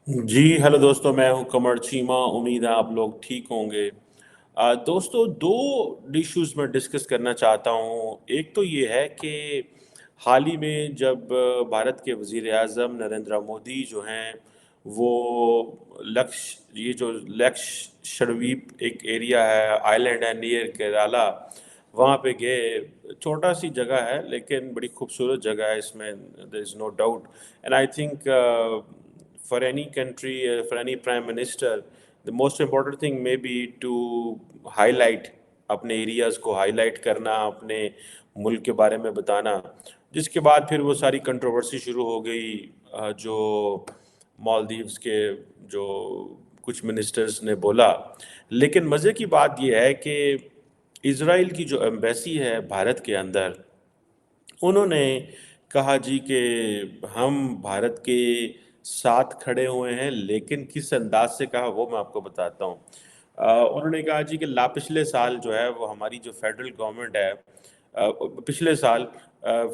جی hello دوستوں، میں ہوں قمر چیمہ. امید ہے آپ لوگ ٹھیک ہوں گے. دوستوں، دو ایشوز میں ڈسکس کرنا چاہتا ہوں. ایک تو یہ ہے کہ حال ہی میں جب بھارت کے وزیر اعظم نریندر مودی جو ہیں وہ لکش یہ جو لکش شڑویپ ایک ایریا ہے، آئی لینڈ ہے نیئر کیرالا، وہاں پہ گئے. چھوٹا سی جگہ ہے لیکن بڑی خوبصورت جگہ ہے. اس میں there is no doubt. And I think for any country, for any prime minister, the most important thing may be to highlight اپنے ایریاز کو ہائی لائٹ کرنا، اپنے ملک کے بارے میں بتانا. جس کے بعد پھر وہ ساری کنٹروورسی شروع ہو گئی جو مالدیوز کے جو کچھ منسٹرز نے بولا. لیکن مزے کی بات یہ ہے کہ اسرائیل کی جو ایمبیسی ہے بھارت کے اندر، انہوں نے کہا جی کہ ہم بھارت کے ساتھ کھڑے ہوئے ہیں. لیکن کس انداز سے کہا وہ میں آپ کو بتاتا ہوں. انہوں نے کہا جی کہ پچھلے سال جو ہے وہ ہماری جو فیڈرل گورنمنٹ ہے، پچھلے سال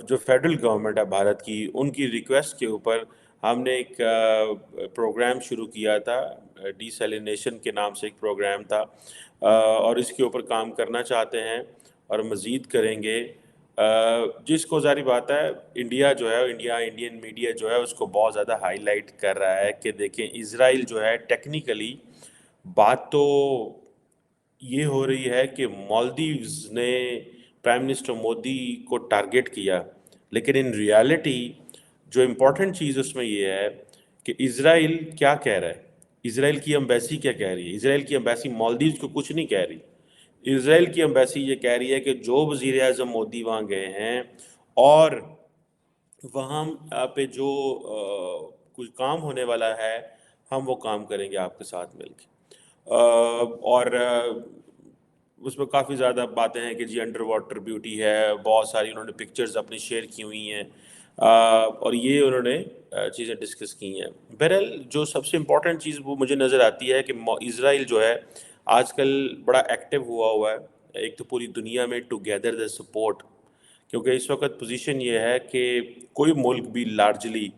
جو فیڈرل گورنمنٹ ہے بھارت کی، ان کی ریکویسٹ کے اوپر ہم نے ایک پروگرام شروع کیا تھا. ڈی سیلینیشن کے نام سے ایک پروگرام تھا، اور اس کے اوپر کام کرنا چاہتے ہیں اور مزید کریں گے. جس کو ظاہری بات ہے انڈیا جو ہے انڈین میڈیا جو ہے اس کو بہت زیادہ ہائی لائٹ کر رہا ہے کہ دیکھیں اسرائیل جو ہے ٹیکنیکلی بات تو یہ ہو رہی ہے کہ مالدیوز نے پرائم منسٹر مودی کو ٹارگٹ کیا، لیکن ان ریالٹی جو امپورٹنٹ چیز اس میں یہ ہے کہ اسرائیل کیا کہہ رہا ہے. اسرائیل کی ایمبیسی کیا کہہ رہی ہے؟ اسرائیل کی ایمبیسی مالدیوز کو کچھ نہیں کہہ رہی. اسرائیل کی ایمبیسی یہ کہہ رہی ہے کہ جو وزیر اعظم مودی وہاں گئے ہیں اور وہاں پہ جو کچھ کام ہونے والا ہے، ہم وہ کام کریں گے آپ کے ساتھ مل کے. اور اس میں کافی زیادہ باتیں ہیں کہ جی انڈر واٹر بیوٹی ہے، بہت ساری انہوں نے پکچرز اپنی شیئر کی ہوئی ہیں، اور یہ انہوں نے چیزیں ڈسکس کی ہیں. بہرحال جو سب سے امپورٹنٹ چیز وہ مجھے نظر آتی ہے کہ اسرائیل جو ہے آج کل بڑا ایکٹیو ہوا ہے. ایک تو پوری دنیا میں ٹو گیدر دا سپورٹ، کیونکہ اس وقت پوزیشن یہ ہے کہ کوئی ملک بھی لارجلی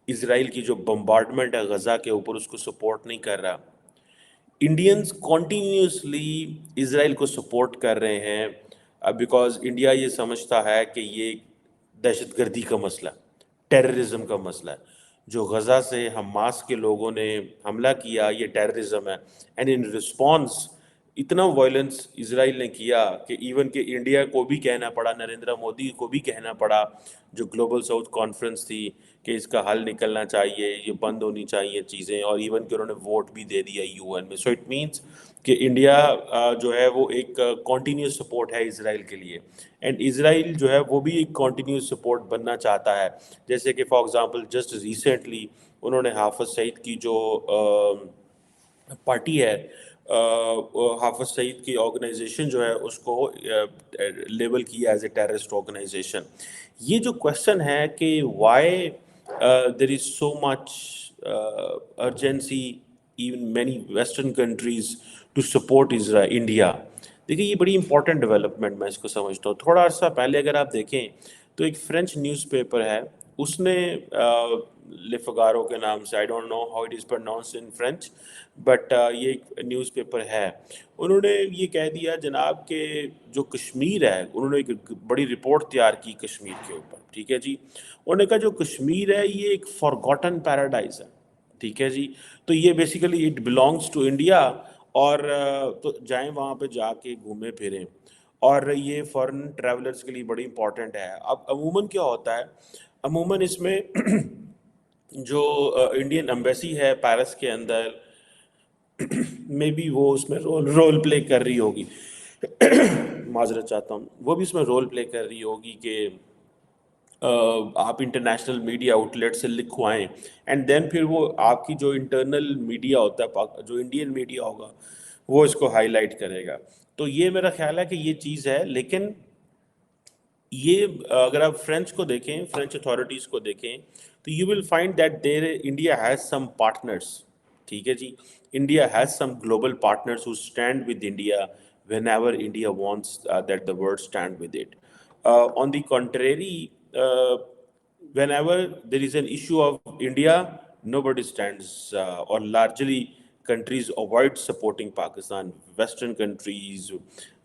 اسرائیل کی جو بمبارڈمنٹ ہے غزہ کے اوپر اس کو سپورٹ نہیں کر رہا. انڈینز کنٹینیوسلی اسرائیل کو سپورٹ کر رہے ہیں بیکاز انڈیا یہ سمجھتا ہے کہ یہ دہشت گردی کا مسئلہ، ٹیررزم کا مسئلہ ہے. جو غزہ سے حماس کے لوگوں نے حملہ کیا یہ ٹیررزم ہے. اینڈ ان رسپانس اتنا وائلنس اسرائیل نے کیا کہ ایون کہ انڈیا کو بھی کہنا پڑا، نریندر مودی کو بھی کہنا پڑا جو گلوبل ساؤتھ کانفرنس تھی کہ اس کا حل نکلنا چاہیے، یہ بند ہونی چاہیے چیزیں، اور ایون کہ انہوں نے ووٹ بھی دے دیا یو این میں. سو اٹ مینس کہ انڈیا جو ہے وہ ایک کنٹینیوس سپورٹ ہے اسرائیل کے لیے. اینڈ اسرائیل جو ہے وہ بھی ایک کنٹینیوس سپورٹ بننا چاہتا ہے. جیسے کہ فار ایگزامپل جسٹ ریسنٹلی انہوں نے حافظ سعید کی جو پارٹی ہے، حافظ سعید کی آرگنائزیشن جو ہے اس کو لیبل کیا ایز اے ٹیررسٹ آرگنائزیشن. یہ جو کوشچن ہے کہ why there is so much urgency even many western countries to support India. دیکھیے یہ بڑی امپورٹنٹ ڈیولپمنٹ میں اس کو سمجھتا ہوں. تھوڑا عرصہ پہلے اگر آپ دیکھیں تو ایک فرینچ نیوز پیپر ہے، اس نے لفگارو کے نام سے، I don't know how it is pronounced in French, but یہ ایک نیوز پیپر ہے. انہوں نے یہ کہہ دیا جناب کہ جو کشمیر ہے، انہوں نے ایک بڑی رپورٹ تیار کی کشمیر کے اوپر. ٹھیک ہے جی، انہوں نے کہا جو کشمیر ہے یہ ایک فارگوٹن پیراڈائز ہے. ٹھیک ہے جی، تو یہ basically it belongs to India, اور تو جائیں وہاں پہ جا کے گھومیں پھریں. اور یہ فارن ٹریولرز کے لیے بڑی امپورٹنٹ ہے. اب عموماً کیا ہوتا ہے، عموماً اس میں جو انڈین ایمبیسی ہے پیرس کے اندر، میں بھی وہ اس میں رول پلے کر رہی ہوگی معذرت چاہتا ہوں، وہ بھی اس میں رول پلے کر رہی ہوگی کہ آپ انٹرنیشنل میڈیا آؤٹلیٹ سے لکھوائیں، اینڈ دین پھر وہ آپ کی جو انٹرنل میڈیا ہوتا ہے، جو انڈین میڈیا ہوگا وہ اس کو ہائی لائٹ کرے گا. تو یہ میرا خیال ہے کہ یہ چیز ہے. لیکن یہ اگر آپ فرینچ کو دیکھیں، فرینچ اتھارٹیز کو دیکھیں تو you will find that there India has some partners. ٹھیک ہے جی، India has some global partners who stand with India whenever India wants that the world stand with it. On the contrary, whenever there is an issue of India, nobody stands, or largely countries avoid supporting Pakistan. Western countries,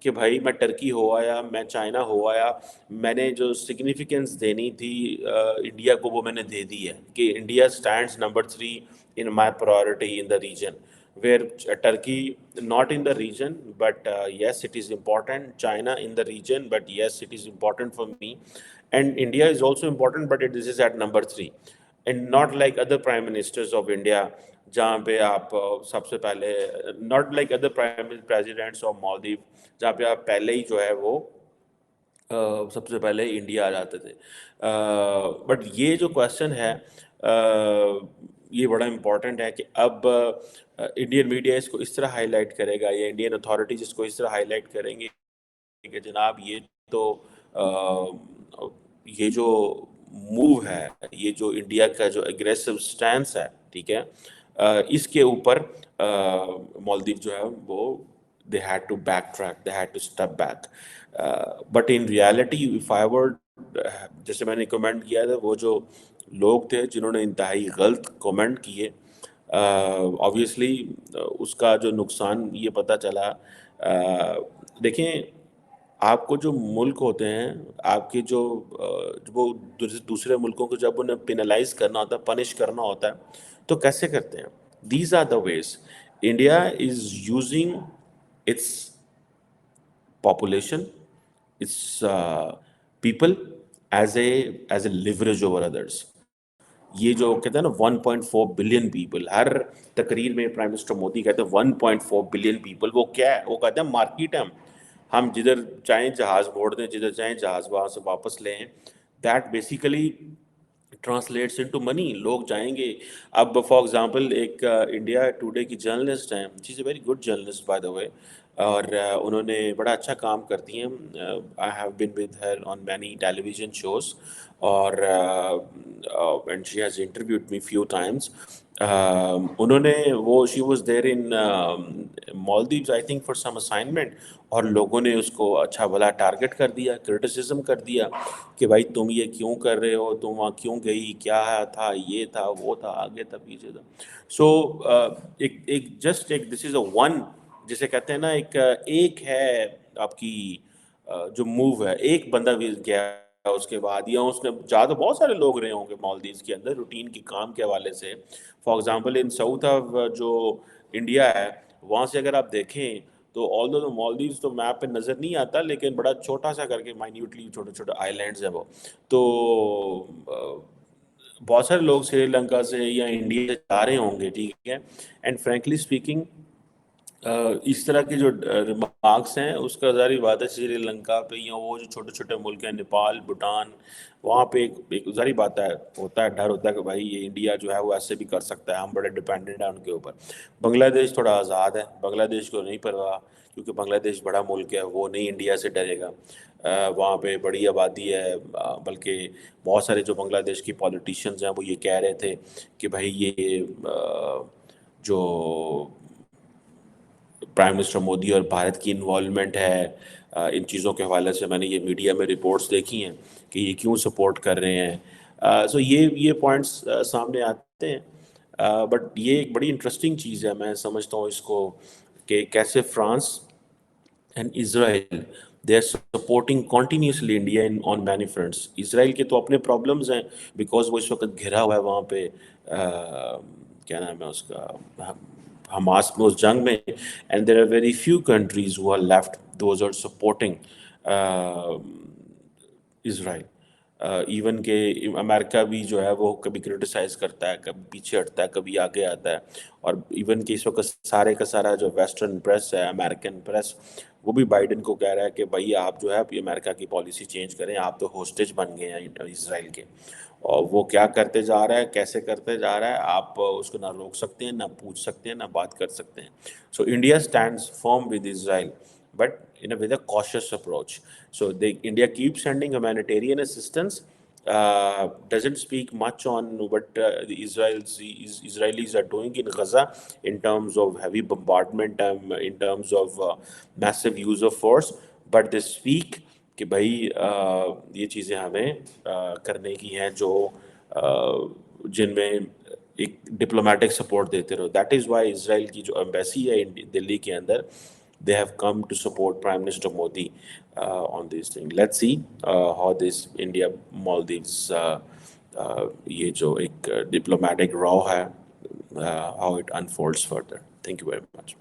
کہ بھائی میں Turkey ہو آیا, میں China ہو آیا, میں نے جو significance دینی تھی انڈیا کو وہ میں نے دے دی ہے, کہ India stands number 3 in my priority in the region, where Turkey not in the region, but yes it is important, China in the region, but yes it is important for me, and India is also important, but this is at number 3, and not like other prime ministers of India جہاں پہ آپ سب سے پہلے, not like other prime presidents of Maldives جہاں پہ آپ پہلے ہی جو ہے وہ سب سے پہلے انڈیا آ جاتے تھے. بٹ یہ جو کویشچن ہے یہ بڑا امپورٹنٹ ہے کہ اب انڈین میڈیا اس کو اس طرح ہائی لائٹ کرے گا, یا انڈین اتھارٹیز اس کو اس طرح ہائی لائٹ کریں گے کہ جناب یہ تو یہ جو موو ہے, یہ جو انڈیا کا جو اگریسو سٹینس ہے, ٹھیک ہے, اس کے اوپر مالدیو جو ہے وہ they had to backtrack, they had to step back. But in reality if I were, جیسے میں نے کمنٹ کیا تھا, وہ جو لوگ تھے جنہوں نے انتہائی غلط کمنٹ کیے, obviously اس کا جو نقصان یہ پتہ چلا. دیکھیں آپ کو جو ملک ہوتے ہیں, آپ کے جو وہ دوسرے ملکوں کو جب انہیں پینلائز کرنا ہوتا ہے, پنش کرنا ہوتا ہے, تو کیسے کرتے ہیں؟ These are the ways. India is using its population, its people as a leverage over others. یہ جو کہتے ہیں نا 1.4 بلین پیپل, ہر تقریر میں پرائم منسٹر مودی کہتے ہیں 1.4 بلین پیپل. وہ کیا ہے؟ وہ کہتے ہیں مارکیٹ ہے, ہم جدھر چاہیں جہاز موڑ دیں, جدھر چاہیں جہاز وہاں سے واپس لیں. That basically translates into money. لوگ جائیں گے. اب فار ایگزامپل ایک انڈیا ٹوڈے کی جرنلسٹ ہیں, she is a very good journalist by the way, اور انہوں نے بڑا اچھا کام کرتی ہیں. I have been with her on many television shows, اور and she has interviewed me few times. انہوں نے وہ she was there in Maldives I think for some assignment, اور لوگوں نے اس کو اچھا بھلا ٹارگٹ کر دیا, کرٹیسزم کر دیا کہ بھائی تم یہ کیوں کر رہے ہو, تم وہاں کیوں گئی, کیا تھا, یہ تھا, وہ تھا, آگے تھا, پیچھے تھا. سو ایک جسٹ ایک دس از اے ون, جسے کہتے ہیں نا ایک ہے آپ کی جو موو ہے, ایک بندہ بھی گیا اس کے بعد, یا اس نے زیادہ بہت سارے لوگ رہے ہوں گے مالدیوز کے اندر روٹین کی کام کے حوالے سے. For example in South of جو انڈیا ہے, وہاں سے اگر آپ دیکھیں تو آل دو مالدیوز تو میپ پہ نظر نہیں آتا, لیکن بڑا چھوٹا سا کر کے مائنیوٹلی چھوٹے چھوٹے آئی لینڈز ہیں وہ. تو بہت سارے لوگ سری لنکا سے یا انڈیا سے جا رہے ہوں گے, ٹھیک ہے. اینڈ فرینکلی اسپیکنگ اس طرح کے جو ریمارکس ہیں, اس کا ظاہری بات ہے سری لنکا پہ یا وہ جو چھوٹے چھوٹے ملک ہیں, نیپال, بھوٹان, وہاں پہ ایک ظاہری بات ہے, ہوتا ہے ڈر ہوتا ہے کہ بھائی یہ انڈیا جو ہے وہ ایسے بھی کر سکتا ہے, ہم بڑے ڈپینڈنٹ ہیں ان کے اوپر. بنگلہ دیش تھوڑا آزاد ہے, بنگلہ دیش کو نہیں پرواہ, کیونکہ بنگلہ دیش بڑا ملک ہے, وہ نہیں انڈیا سے ڈرے گا. وہاں پہ بڑی آبادی ہے, بلکہ بہت سارے جو بنگلہ دیش کی پولیٹیشینز ہیں وہ یہ کہہ رہے تھے کہ بھائی یہ جو پرائم منسٹر مودی اور بھارت کی انوالومنٹ ہے ان چیزوں کے حوالے سے, میں نے یہ میڈیا میں رپورٹس دیکھی ہیں کہ یہ کیوں سپورٹ کر رہے ہیں. سو یہ پوائنٹس سامنے آتے ہیں. بٹ یہ ایک بڑی انٹرسٹنگ چیز ہے, میں سمجھتا ہوں اس کو, کہ کیسے France and Israel they are supporting continuously India on many fronts. Israel کے تو اپنے پرابلمز ہیں, بیکاز وہ اس وقت گھرا ہوا ہے وہاں پہ, کیا نام ہے اس کا, حماس میں, اس جنگ میں. And there are very few countries who are left those are supporting Israel. Even کہ امریکہ بھی جو ہے وہ کبھی کرٹیسائز کرتا ہے, کبھی پیچھے ہٹتا ہے, کبھی آگے آتا ہے. اور ایون کہ اس وقت سارے کا سارا جو ویسٹرن پریس ہے, امریکن پریس, وہ بھی بائیڈن کو کہہ رہا ہے کہ بھائی آپ جو ہے امریکہ کی پالیسی چینج کریں, آپ تو ہوسٹیج بن گئے ہیں اسرائیل کے. اور وہ کیا کرتے جا رہا ہے, کیسے کرتے جا رہا ہے, آپ اس کو نہ روک سکتے ہیں, نہ پوچھ سکتے ہیں, نہ بات کر سکتے ہیں. So India stands firm with Israel, but with a cautious approach. So India keeps sending humanitarian assistance, doesn't speak much on what the Israelis are doing in Gaza in terms of heavy bombardment, in terms of massive use of force, but they speak کہ بھائی یہ چیزیں ہمیں کرنے کی ہیں جو جن میں ایک ڈپلومیٹک سپورٹ دیتے رہو. دیٹ از وائی اسرائیل کی جو ایمبیسی ہے دلی کے اندر, they have come to support Prime Minister Modi on these things. Let's see how this India Maldives یہ جو ایک diplomatic row ہے how it unfolds further. Thank you very much.